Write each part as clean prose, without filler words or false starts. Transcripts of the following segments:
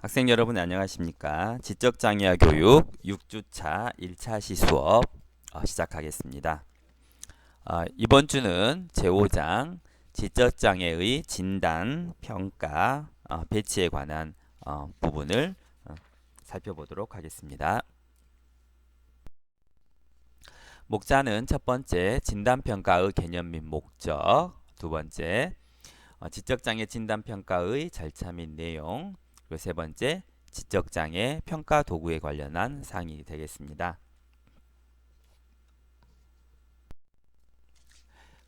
학생 여러분 안녕하십니까? 지적장애아 교육 6주차 1차 시수업 시작하겠습니다. 이번 주는 제5장 지적장애의 진단, 평가, 배치에 관한 부분을 살펴보도록 하겠습니다. 목자는 첫 번째 진단평가의 개념 및 목적, 두 번째 지적장애 진단평가의 절차 및 내용, 그리고 세 번째 지적장애 평가 도구에 관련한 사항이 되겠습니다.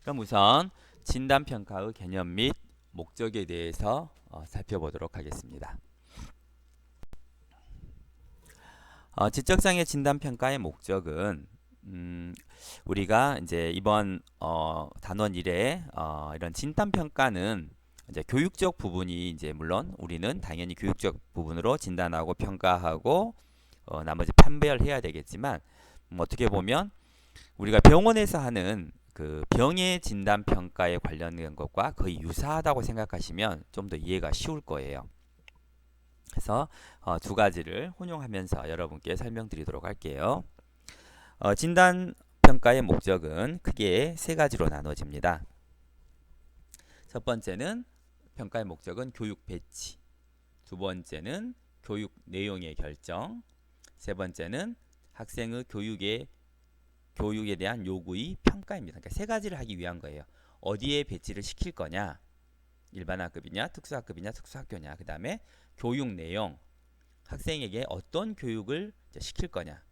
그럼 우선 진단평가의 개념 및 목적에 대해서 살펴보도록 하겠습니다. 지적장애 진단평가의 목적은 우리가 이제 이번 단원 1에 이런 진단평가는 이제 교육적 부분이 이제 물론 우리는 당연히 교육적 부분으로 진단하고 평가하고 나머지 판별해야 되겠지만 어떻게 보면 우리가 병원에서 하는 그 병의 진단 평가에 관련된 것과 거의 유사하다고 생각하시면 좀 더 이해가 쉬울 거예요. 그래서 두 가지를 혼용하면서 여러분께 설명드리도록 할게요. 진단 평가의 목적은 크게 세 가지로 나눠집니다. 첫 번째는 평가의 목적은 교육 배치, 두 번째는 교육 내용의 결정, 세 번째는 학생의 교육에 대한 요구의 평가입니다. 그러니까 세 가지를 하기 위한 거예요. 어디에 배치를 시킬 거냐, 일반학급이냐, 특수학급이냐, 특수학교냐, 그 다음에 교육 내용, 학생에게 어떤 교육을 시킬 거냐.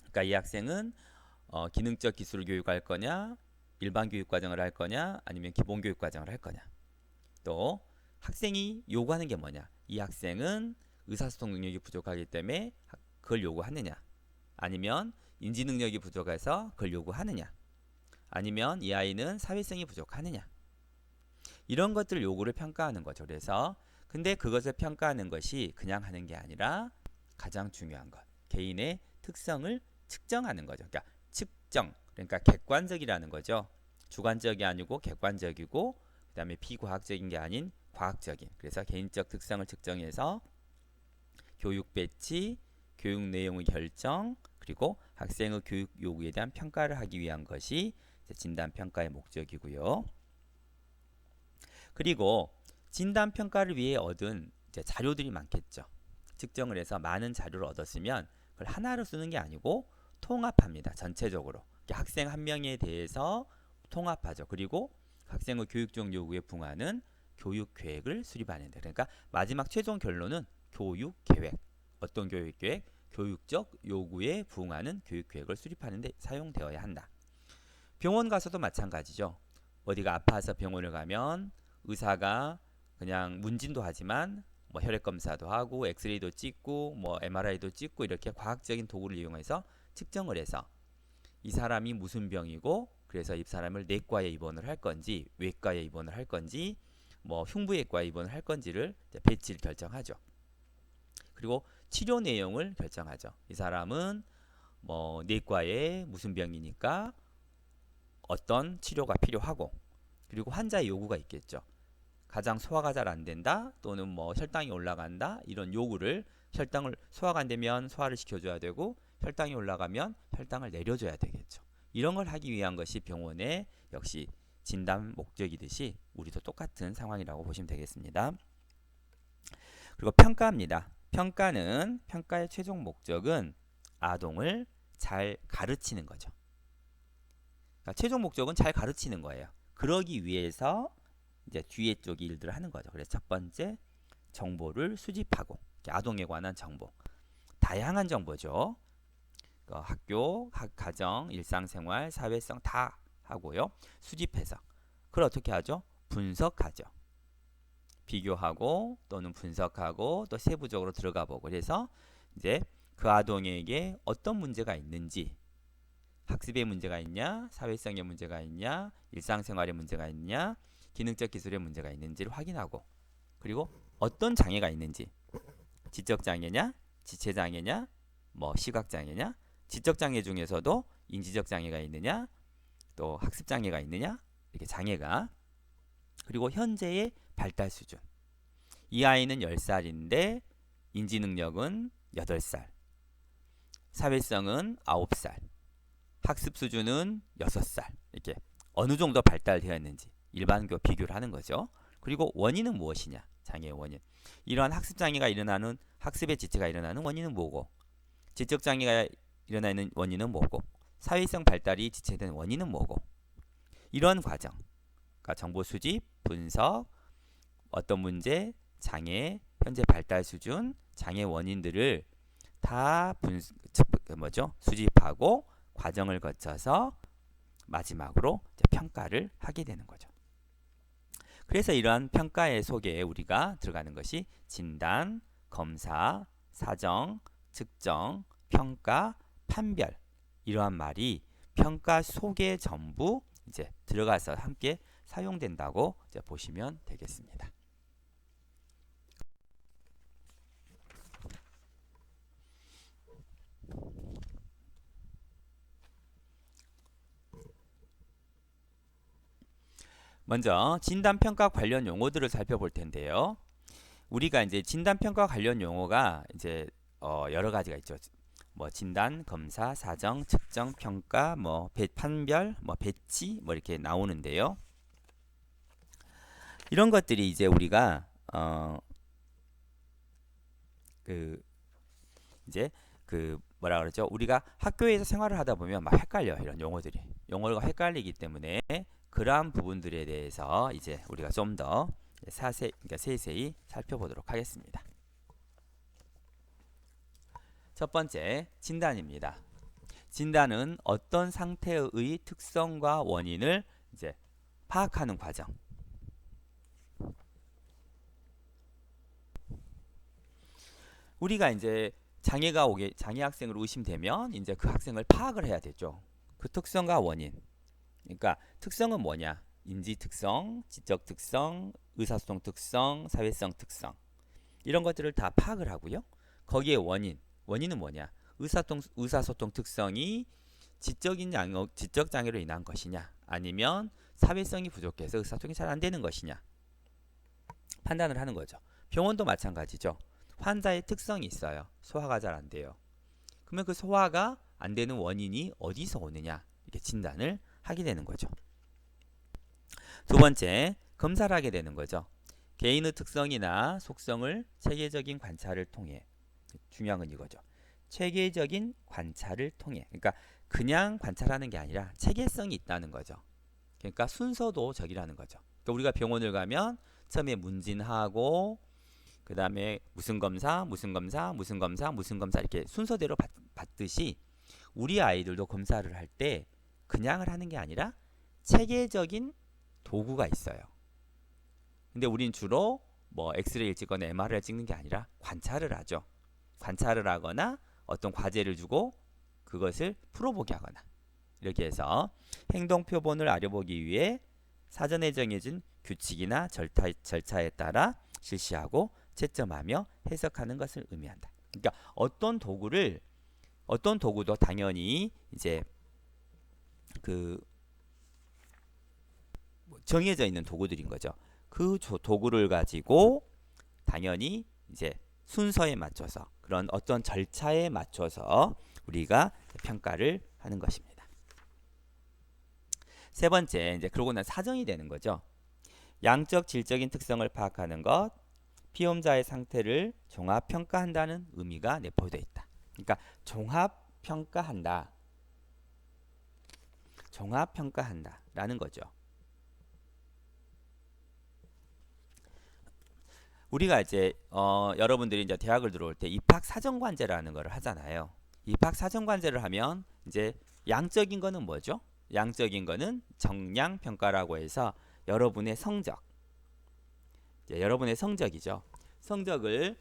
그러니까 이 학생은 기능적 기술을 교육할 거냐, 일반 교육 과정을 할 거냐, 아니면 기본 교육 과정을 할 거냐. 또 학생이 요구하는 게 뭐냐. 이 학생은 의사소통 능력이 부족하기 때문에 그걸 요구하느냐, 아니면 인지 능력이 부족해서 그걸 요구하느냐, 아니면 이 아이는 사회성이 부족하느냐. 이런 것들 요구를 평가하는 거죠. 그래서 근데 그것을 평가하는 것이 그냥 하는 게 아니라 가장 중요한 것, 개인의 특성을 측정하는 거죠. 그러니까 측정, 그러니까 객관적이라는 거죠. 주관적이 아니고 객관적이고, 그 다음에 비과학적인 게 아닌 과학적인. 그래서 개인적 특성을 측정해서 교육 배치, 교육 내용의 결정, 그리고 학생의 교육 요구에 대한 평가를 하기 위한 것이 진단 평가의 목적이고요. 그리고 진단 평가를 위해 얻은 자료들이 많겠죠. 측정을 해서 많은 자료를 얻었으면 그걸 하나로 쓰는 게 아니고 통합합니다. 전체적으로 학생 한 명에 대해서 통합하죠. 그리고 학생의 교육적 요구에 부응하는 교육 계획을 수립하는 데. 그러니까 마지막 최종 결론은 교육 계획. 어떤 교육 계획? 교육적 요구에 부응하는 교육 계획을 수립하는 데 사용되어야 한다. 병원 가서도 마찬가지죠. 어디가 아파서 병원을 가면 의사가 그냥 문진도 하지만 뭐 혈액 검사도 하고 엑스레이도 찍고 뭐 MRI도 찍고 이렇게 과학적인 도구를 이용해서 측정을 해서 이 사람이 무슨 병이고, 그래서 이 사람을 내과에 입원을 할 건지 외과에 입원을 할 건지 뭐 흉부외과에 입원을 할 건지를 배치를 결정하죠. 그리고 치료 내용을 결정하죠. 이 사람은 뭐 내과에 무슨 병이니까 어떤 치료가 필요하고, 그리고 환자의 요구가 있겠죠. 가장 소화가 잘 안 된다, 또는 뭐 혈당이 올라간다, 이런 요구를 혈당을 소화가 안 되면 소화를 시켜줘야 되고, 혈당이 올라가면 혈당을 내려줘야 되겠죠. 이런 걸 하기 위한 것이 병원의 역시 진단 목적이듯이 우리도 똑같은 상황이라고 보시면 되겠습니다. 그리고 평가입니다. 평가의 최종 목적은 아동을 잘 가르치는 거죠. 그러니까 최종 목적은 잘 가르치는 거예요. 그러기 위해서 이제 뒤에 쪽 일들을 하는 거죠. 그래서 첫 번째, 정보를 수집하고, 아동에 관한 정보, 다양한 정보죠. 학교, 가정, 일상생활, 사회성 다 하고요. 수집해서 그걸 어떻게 하죠? 분석하죠. 비교하고 또는 분석하고 또 세부적으로 들어가 보고, 그래서 이제 그 아동에게 어떤 문제가 있는지, 학습의 문제가 있냐, 사회성의 문제가 있냐, 일상생활의 문제가 있냐, 기능적 기술의 문제가 있는지를 확인하고, 그리고 어떤 장애가 있는지, 지적장애냐, 지체장애냐, 뭐 시각장애냐, 지적장애 중에서도 인지적 장애가 있느냐, 또 학습장애가 있느냐, 이렇게 장애가, 그리고 현재의 발달 수준, 이 아이는 10살인데 인지 능력은 8살, 사회성은 9살, 학습 수준은 6살. 이렇게 어느 정도 발달되어 있는지 일반교 비교를 하는 거죠. 그리고 원인은 무엇이냐? 장애의 원인. 이러한 학습 장애가 일어나는 학습의 지체가 일어나는 원인은 뭐고? 지적 장애가 일어나는 원인은 뭐고? 사회성 발달이 지체된 원인은 뭐고? 이런 과정. 그러니까 정보 수집, 분석, 어떤 문제, 장애, 현재 발달 수준, 장애 원인들을 다 수집하고 과정을 거쳐서 마지막으로 평가를 하게 되는 거죠. 그래서 이러한 평가의 속에 우리가 들어가는 것이 진단, 검사, 사정, 측정, 평가, 판별, 이러한 말이 평가 속에 전부 이제 들어가서 함께 사용된다고 이제 보시면 되겠습니다. 먼저 진단평가 관련 용어들을 살펴볼 텐데요. 우리가 이제 진단평가 관련 용어가 이제 여러 가지가 있죠. 뭐 진단, 검사, 사정, 측정, 평가, 뭐 판별, 뭐 배치, 뭐 이렇게 나오는데요. 이런 것들이 이제 우리가 이제 뭐라 그러죠? 우리가 학교에서 생활을 하다 보면 막 헷갈려, 이런 용어가 헷갈리기 때문에 그러한 부분들에 대해서 이제 우리가 좀 더 그러니까 세세히 살펴보도록 하겠습니다. 첫 번째, 진단입니다. 진단은 어떤 상태의 특성과 원인을 이제 파악하는 과정. 우리가 이제 장애 학생으로 의심되면 이제 그 학생을 파악을 해야 되죠. 그 특성과 원인. 그러니까 특성은 뭐냐? 인지 특성, 지적 특성, 의사소통 특성, 사회성 특성. 이런 것들을 다 파악을 하고요. 거기에 원인은 뭐냐? 의사소통 특성이 지적 장애로 인한 것이냐? 아니면 사회성이 부족해서 의사소통이 잘 안 되는 것이냐? 판단을 하는 거죠. 병원도 마찬가지죠. 환자의 특성이 있어요. 소화가 잘 안 돼요. 그러면 그 소화가 안 되는 원인이 어디서 오느냐? 이렇게 진단을 하게 되는 거죠. 두 번째, 검사를 하게 되는 거죠. 개인의 특성이나 속성을 체계적인 관찰을 통해, 중요한 건 이거죠. 체계적인 관찰을 통해, 그러니까 그냥 관찰하는 게 아니라 체계성이 있다는 거죠. 그러니까 순서도 적이라는 거죠. 그러니까 우리가 병원을 가면 처음에 문진하고 그 다음에 무슨 검사 이렇게 순서대로 받듯이 우리 아이들도 검사를 할 때 그냥을 하는 게 아니라 체계적인 도구가 있어요. 근데 우린 주로 뭐 엑스레이를 찍거나 MRI를 찍는 게 아니라 관찰을 하죠. 관찰을 하거나 어떤 과제를 주고 그것을 풀어보게 하거나, 이렇게 해서 행동 표본을 알아보기 위해 사전에 정해진 규칙이나 절차에 따라 실시하고 채점하며 해석하는 것을 의미한다. 그러니까 어떤 도구도 당연히 이제 정해져 있는 도구들인 거죠. 그 도구를 가지고 당연히 이제 순서에 맞춰서, 그런 어떤 절차에 맞춰서 우리가 평가를 하는 것입니다. 세 번째, 이제 그러고 난 사정이 되는 거죠. 양적 질적인 특성을 파악하는 것, 피험자의 상태를 종합 평가한다는 의미가 내포되어 있다. 그러니까 종합 평가한다라는 거죠. 우리가 이제 여러분들이 이제 대학을 들어올 때 입학 사정관제라는 걸 하잖아요. 입학 사정관제를 하면 이제 양적인 거는 뭐죠? 양적인 거는 정량 평가라고 해서 여러분의 성적이죠. 성적을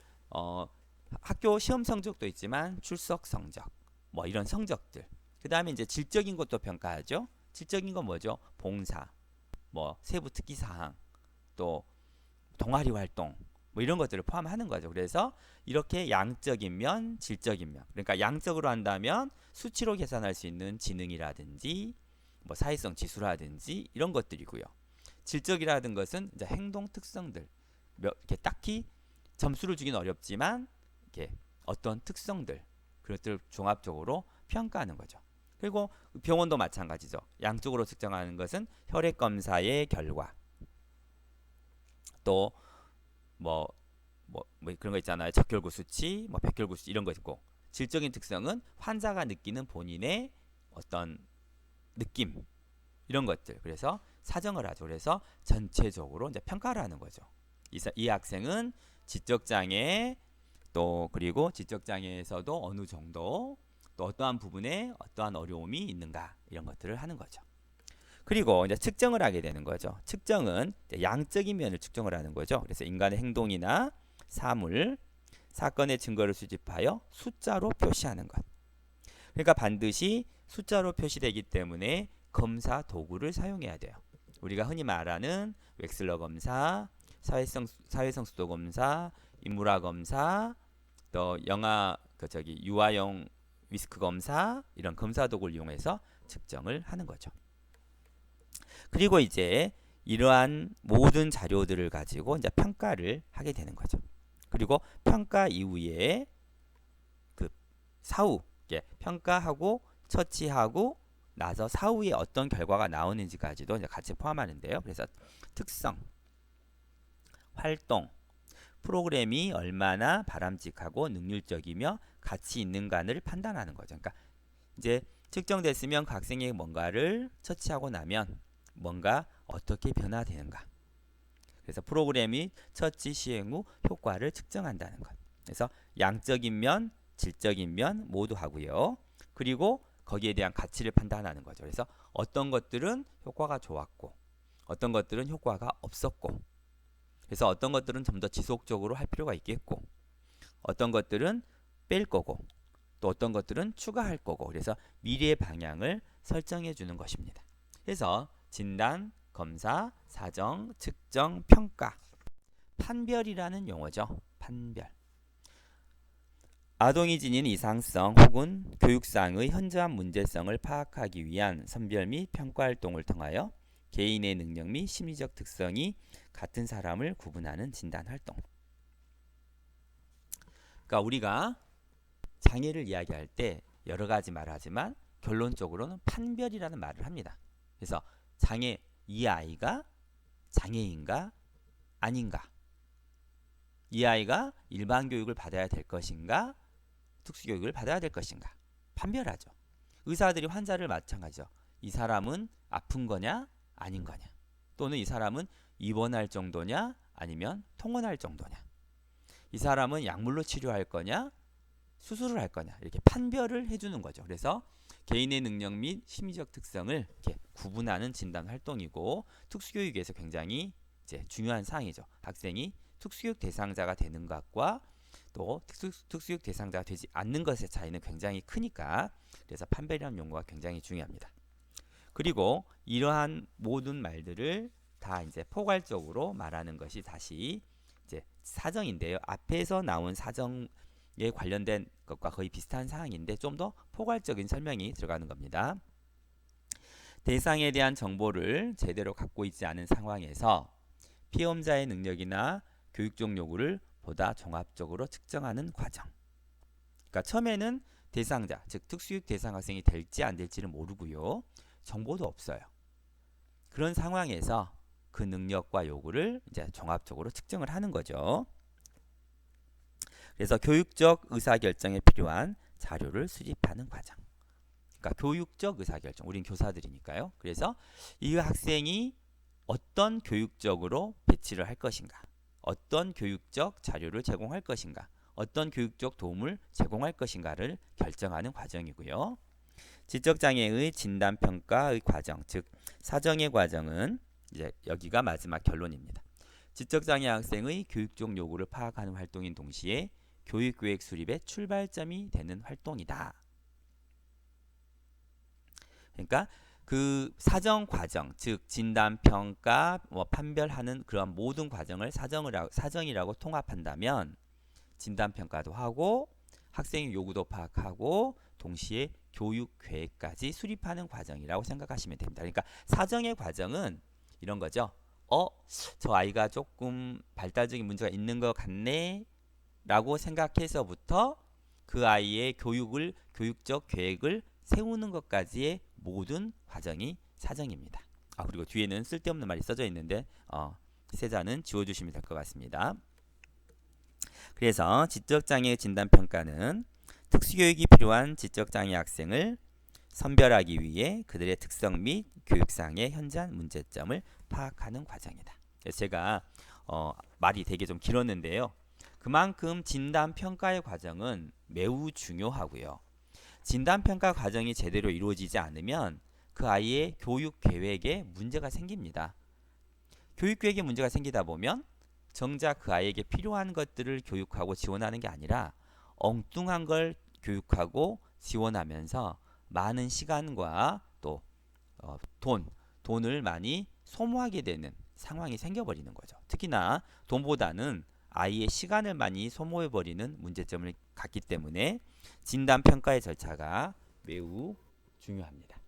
학교 시험 성적도 있지만 출석 성적, 뭐 이런 성적들. 그 다음에 이제 질적인 것도 평가하죠. 질적인 건 뭐죠? 봉사, 뭐 세부 특기 사항, 또 동아리 활동, 뭐 이런 것들을 포함하는 거죠. 그래서 이렇게 양적인 면, 질적인 면. 그러니까 양적으로 한다면 수치로 계산할 수 있는 지능이라든지 뭐 사회성 지수라든지 이런 것들이고요. 질적이라는 것은 이제 행동 특성들, 이렇게 딱히 점수를 주긴 어렵지만 이렇게 어떤 특성들 그것들을 종합적으로 평가하는 거죠. 그리고 병원도 마찬가지죠. 양쪽으로 측정하는 것은 혈액 검사의 결과 또 그런 거 있잖아요. 적혈구 수치, 백혈구 수치 이런 거 있고 질적인 특성은 환자가 느끼는 본인의 어떤 느낌 이런 것들. 그래서 사정을 하죠. 그래서 전체적으로 이제 평가를 하는 거죠. 이 학생은 지적 장애 또 그리고 지적 장애에서도 어느 정도 또 어떠한 부분에 어떠한 어려움이 있는가 이런 것들을 하는 거죠. 그리고 이제 측정을 하게 되는 거죠. 측정은 양적인 면을 측정을 하는 거죠. 그래서 인간의 행동이나 사물, 사건의 증거를 수집하여 숫자로 표시하는 것. 그러니까 반드시 숫자로 표시되기 때문에 검사 도구를 사용해야 돼요. 우리가 흔히 말하는 웩슬러 검사, 사회성수도 검사, 인물화 검사, 또 유아용 위스크 검사 이런 검사 도구를 이용해서 측정을 하는 거죠. 그리고 이제 이러한 모든 자료들을 가지고 이제 평가를 하게 되는 거죠. 그리고 평가 이후에 그 사후 평가하고 처치하고 나서 사후에 어떤 결과가 나오는지까지도 이제 같이 포함하는데요. 그래서 특성, 활동, 프로그램이 얼마나 바람직하고 능률적이며 가치 있는가를 판단하는 거죠. 그러니까 이제 측정됐으면 그 학생이 뭔가를 처치하고 나면 뭔가 어떻게 변화되는가. 그래서 프로그램이 처치 시행 후 효과를 측정한다는 것. 그래서 양적인 면, 질적인 면 모두 하고요. 그리고 거기에 대한 가치를 판단하는 거죠. 그래서 어떤 것들은 효과가 좋았고 어떤 것들은 효과가 없었고 그래서 어떤 것들은 좀 더 지속적으로 할 필요가 있겠고 어떤 것들은 뺄 거고 또 어떤 것들은 추가할 거고 그래서 미래의 방향을 설정해 주는 것입니다. 그래서 진단, 검사, 사정, 측정, 평가 판별이라는 용어죠. 판별 아동이 지닌 이상성 혹은 교육상의 현저한 문제성을 파악하기 위한 선별 및 평가 활동을 통하여 개인의 능력 및 심리적 특성이 같은 사람을 구분하는 진단 활동. 그러니까 우리가 장애를 이야기할 때 여러 가지 말을 하지만 결론적으로는 판별이라는 말을 합니다. 그래서 이 아이가 장애인가 아닌가, 이 아이가 일반 교육을 받아야 될 것인가 특수교육을 받아야 될 것인가 판별하죠. 의사들이 환자를 마찬가지죠. 이 사람은 아픈 거냐 아닌 거냐 또는 이 사람은 입원할 정도냐 아니면 통원할 정도냐 이 사람은 약물로 치료할 거냐 수술을 할 거냐 이렇게 판별을 해주는 거죠. 그래서 개인의 능력 및 심리적 특성을 이렇게 구분하는 진단 활동이고 특수교육에서 굉장히 이제 중요한 사항이죠. 학생이 특수교육 대상자가 되는 것과 또 특수교육 대상자가 되지 않는 것의 차이는 굉장히 크니까 그래서 판별이라는 용어가 굉장히 중요합니다. 그리고 이러한 모든 말들을 다 이제 포괄적으로 말하는 것이 다시 이제 사정인데요. 앞에서 나온 사정에 관련된 것과 거의 비슷한 사항인데 좀 더 포괄적인 설명이 들어가는 겁니다. 대상에 대한 정보를 제대로 갖고 있지 않은 상황에서 피험자의 능력이나 교육적 요구를 보다 종합적으로 측정하는 과정. 그러니까 처음에는 대상자, 즉 특수교육 대상 학생이 될지 안 될지는 모르고요. 정보도 없어요. 그런 상황에서 그 능력과 요구를 이제 종합적으로 측정을 하는 거죠. 그래서 교육적 의사결정에 필요한 자료를 수집하는 과정. 그러니까 교육적 의사결정. 우린 교사들이니까요. 그래서 이 학생이 어떤 교육적으로 배치를 할 것인가, 어떤 교육적 자료를 제공할 것인가, 어떤 교육적 도움을 제공할 것인가를 결정하는 과정이고요. 지적장애의 진단평가의 과정, 즉 사정의 과정은 이제 여기가 마지막 결론입니다. 지적장애 학생의 교육적 요구를 파악하는 활동인 동시에 교육계획 수립의 출발점이 되는 활동이다. 그러니까 그 사정 과정, 즉 진단, 평가, 판별하는 그런 모든 과정을 사정이라고 통합한다면 진단, 평가도 하고 학생의 요구도 파악하고 동시에 교육 계획까지 수립하는 과정이라고 생각하시면 됩니다. 그러니까 사정의 과정은 이런 거죠. 저 아이가 조금 발달적인 문제가 있는 것 같네 라고 생각해서부터 그 아이의 교육적 계획을 세우는 것까지의 모든 과정이 사정입니다. 그리고 뒤에는 쓸데없는 말이 써져 있는데 세자는 지워주시면 될 것 같습니다. 그래서 지적장애 진단평가는 특수교육이 필요한 지적장애 학생을 선별하기 위해 그들의 특성 및 교육상의 현장 문제점을 파악하는 과정이다. 제가 말이 되게 좀 길었는데요. 그만큼 진단평가의 과정은 매우 중요하고요. 진단평가 과정이 제대로 이루어지지 않으면 그 아이의 교육 계획에 문제가 생깁니다. 교육 계획에 문제가 생기다 보면 정작 그 아이에게 필요한 것들을 교육하고 지원하는 게 아니라 엉뚱한 걸 교육하고 지원하면서 많은 시간과 또 돈을 많이 소모하게 되는 상황이 생겨버리는 거죠. 특히나 돈보다는 아이의 시간을 많이 소모해버리는 문제점을 갖기 때문에 진단평가의 절차가 매우 중요합니다.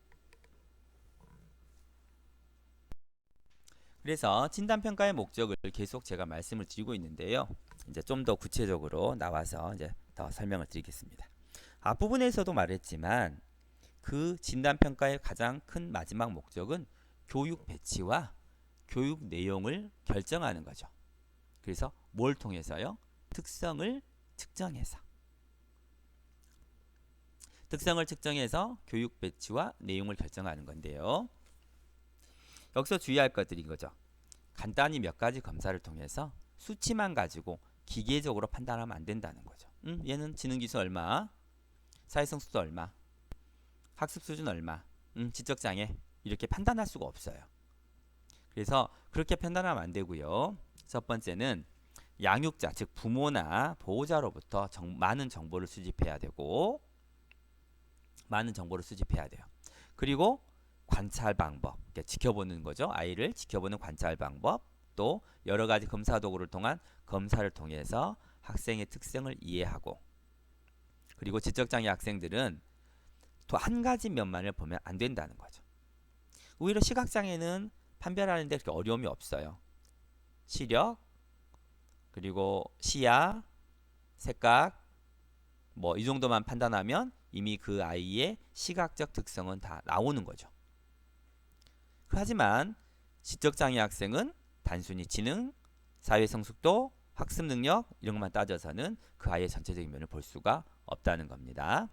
그래서 진단평가의 목적을 계속 제가 말씀을 드리고 있는데요. 이제 좀 더 구체적으로 나와서 이제 더 설명을 드리겠습니다. 앞부분에서도 말했지만 그 진단평가의 가장 큰 마지막 목적은 교육 배치와 교육 내용을 결정하는 거죠. 그래서 뭘 통해서요? 특성을 측정해서 교육 배치와 내용을 결정하는 건데요. 여기서 주의할 것들인 거죠. 간단히 몇 가지 검사를 통해서 수치만 가지고 기계적으로 판단하면 안 된다는 거죠. 얘는 지능지수 얼마, 사회성수도 얼마, 학습 수준 얼마, 지적장애 이렇게 판단할 수가 없어요. 그래서 그렇게 판단하면 안 되고요. 첫 번째는 양육자, 즉 부모나 보호자로부터 많은 정보를 수집해야 되고 그리고 관찰 방법, 지켜보는 거죠. 아이를 지켜보는 관찰 방법, 또 여러 가지 검사 도구를 통한 검사를 통해서 학생의 특성을 이해하고, 그리고 지적장애 학생들은 또 한 가지 면만을 보면 안 된다는 거죠. 오히려 시각장애는 판별하는 데 그렇게 어려움이 없어요. 시력, 그리고 시야, 색각, 이 정도만 판단하면 이미 그 아이의 시각적 특성은 다 나오는 거죠. 하지만 지적장애 학생은 단순히 지능, 사회성숙도, 학습 능력 이런 것만 따져서는 그 아이의 전체적인 면을 볼 수가 없다는 겁니다.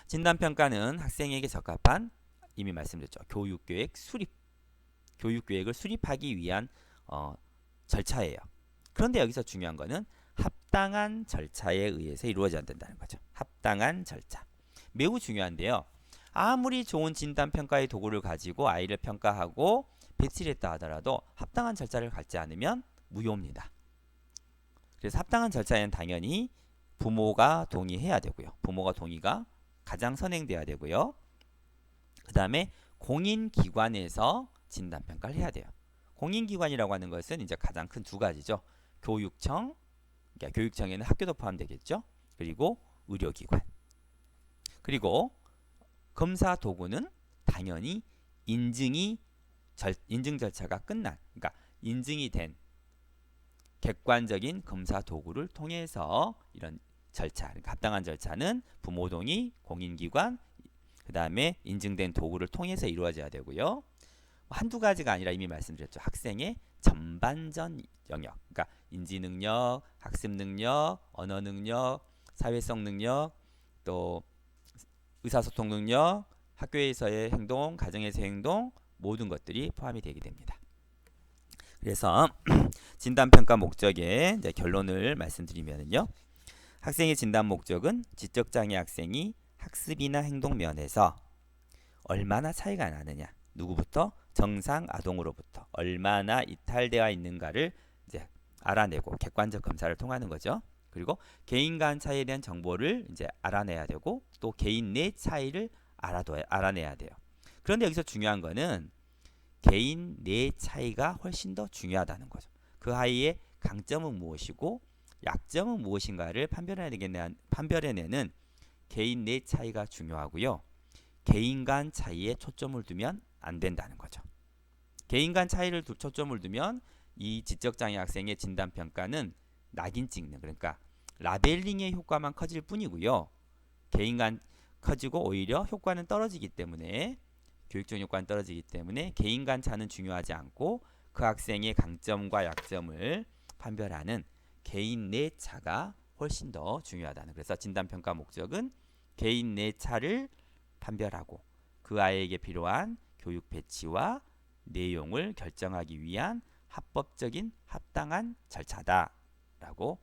진단평가는 학생에게 적합한, 이미 말씀드렸죠, 교육계획을 수립하기 위한 절차예요. 그런데 여기서 중요한 거는 합당한 절차에 의해서 이루어져야 된다는 거죠. 합당한 절차. 매우 중요한데요. 아무리 좋은 진단평가의 도구를 가지고 아이를 평가하고 배치를 했다 하더라도 합당한 절차를 밟지 않으면 무효입니다. 그래서 합당한 절차에는 당연히 부모가 동의해야 되고요. 부모가 동의가 가장 선행돼야 되고요. 그 다음에 공인기관에서 진단평가를 해야 돼요. 공인기관이라고 하는 것은 이제 가장 큰 두 가지죠. 교육청, 그러니까 교육청에는 학교도 포함되겠죠. 그리고 의료기관. 그리고 검사 도구는 당연히 인증 절차가 끝난, 그러니까 인증이 된 객관적인 검사 도구를 통해서 이런 절차, 그러니까 합당한 절차는 부모 동의, 공인기관, 그 다음에 인증된 도구를 통해서 이루어져야 되고요. 한두 가지가 아니라 이미 말씀드렸죠. 학생의 전반전 영역, 그러니까 인지능력, 학습능력, 언어능력, 사회성 능력, 또 의사소통 능력, 학교에서의 행동, 가정에서의 행동 모든 것들이 포함이 되게 됩니다. 그래서 진단평가 목적의 이제 결론을 말씀드리면요. 학생의 진단 목적은 지적장애 학생이 학습이나 행동 면에서 얼마나 차이가 나느냐, 누구부터 정상 아동으로부터 얼마나 이탈되어 있는가를 이제 알아내고 객관적 검사를 통하는 거죠. 그리고 개인 간 차이에 대한 정보를 이제 알아내야 되고 또 개인 내 차이를 알아내야 돼요. 그런데 여기서 중요한 거는 개인 내 차이가 훨씬 더 중요하다는 거죠. 그 아이의 강점은 무엇이고 약점은 무엇인가를 판별해내는 개인 내 차이가 중요하고요. 개인 간 차이에 초점을 두면 안 된다는 거죠. 개인 간 차이를 초점을 두면 이 지적장애 학생의 진단평가는 낙인 찍는, 그러니까 라벨링의 효과만 커질 뿐이고요. 개인 간 커지고 오히려 효과는 떨어지기 때문에, 교육적 효과는 떨어지기 때문에 개인 간 차는 중요하지 않고 그 학생의 강점과 약점을 판별하는 개인 내 차가 훨씬 더 중요하다는. 그래서 진단평가 목적은 개인 내 차를 판별하고 그 아이에게 필요한 교육 배치와 내용을 결정하기 위한 합법적인 합당한 절차다라고